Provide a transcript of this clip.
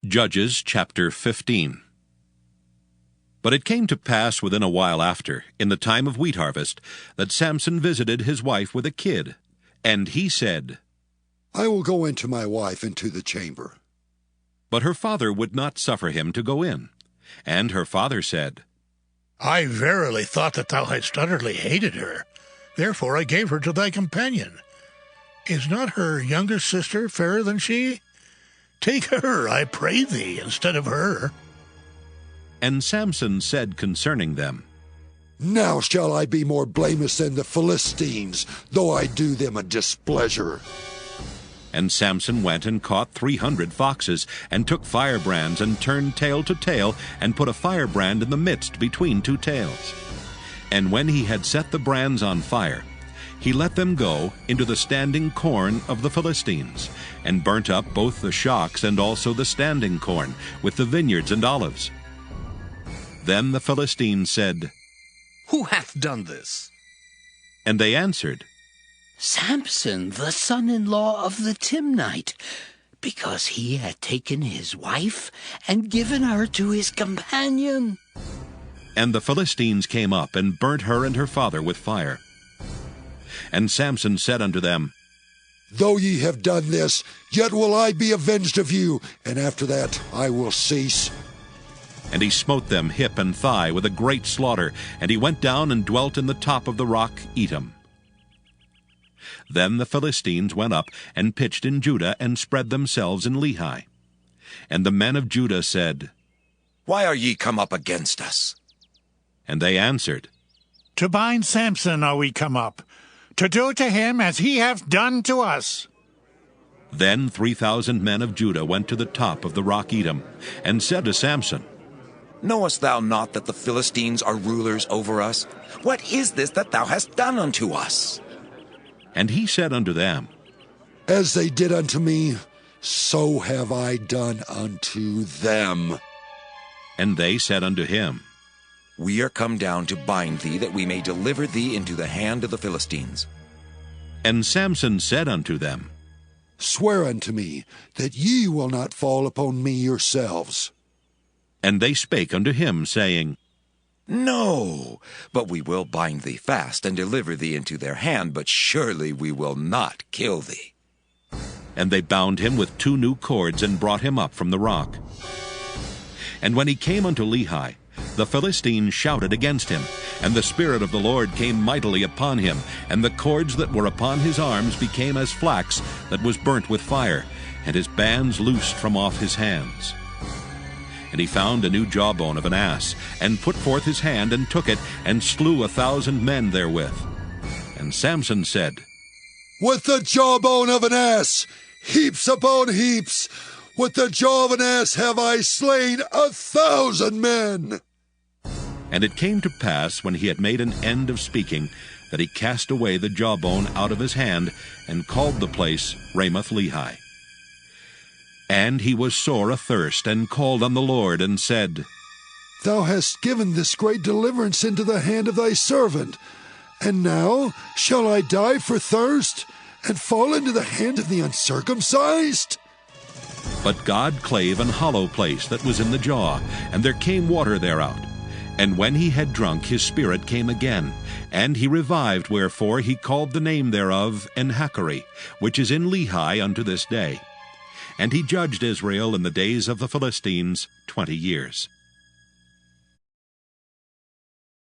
Judges chapter 15. But it came to pass within a while after, in the time of wheat harvest, that Samson visited his wife with a kid. And he said, I will go into my wife into the chamber. But her father would not suffer him to go in. And her father said, I verily thought that thou hadst utterly hated her. Therefore I gave her to thy companion. Is not her younger sister fairer than she? Take her, I pray thee, instead of her. And Samson said concerning them, Now shall I be more blameless than the Philistines, though I do them a displeasure. And Samson went and caught 300 foxes, and took firebrands, and turned tail to tail, and put a firebrand in the midst between two tails. And when he had set the brands on fire, he let them go into the standing corn of the Philistines, and burnt up both the shocks and also the standing corn, with the vineyards and olives. Then the Philistines said, Who hath done this? And they answered, Samson, the son-in-law of the Timnite, because he had taken his wife and given her to his companion. And the Philistines came up, and burnt her and her father with fire. And Samson said unto them, Though ye have done this, yet will I be avenged of you, and after that I will cease. And he smote them hip and thigh with a great slaughter, and he went down and dwelt in the top of the rock Etam. Then the Philistines went up and pitched in Judah, and spread themselves in Lehi. And the men of Judah said, Why are ye come up against us? And they answered, To bind Samson are we come up, to do to him as he hath done to us. Then 3,000 men of Judah went to the top of the rock Etam, and said to Samson, Knowest thou not that the Philistines are rulers over us? What is this that thou hast done unto us? And he said unto them, As they did unto me, so have I done unto them. And they said unto him, We are come down to bind thee, that we may deliver thee into the hand of the Philistines. And Samson said unto them, Swear unto me that ye will not fall upon me yourselves. And they spake unto him, saying, No, but we will bind thee fast, and deliver thee into their hand, but surely we will not kill thee. And they bound him with 2 new cords, and brought him up from the rock. And when he came unto Lehi, the Philistines shouted against him, and the Spirit of the Lord came mightily upon him, and the cords that were upon his arms became as flax that was burnt with fire, and his bands loosed from off his hands. And he found a new jawbone of an ass, and put forth his hand, and took it, and slew 1,000 men therewith. And Samson said, With the jawbone of an ass, heaps upon heaps, with the jaw of an ass have I slain 1,000 men. And it came to pass, when he had made an end of speaking, that he cast away the jawbone out of his hand, and called the place Ramoth-Lehi. And he was sore athirst, and called on the Lord, and said, Thou hast given this great deliverance into the hand of thy servant, and now shall I die for thirst, and fall into the hand of the uncircumcised? But God clave an hollow place that was in the jaw, and there came water thereout. And when he had drunk, his spirit came again, and he revived, wherefore he called the name thereof Enhakkore, which is in Lehi unto this day. And he judged Israel in the days of the Philistines 20 years.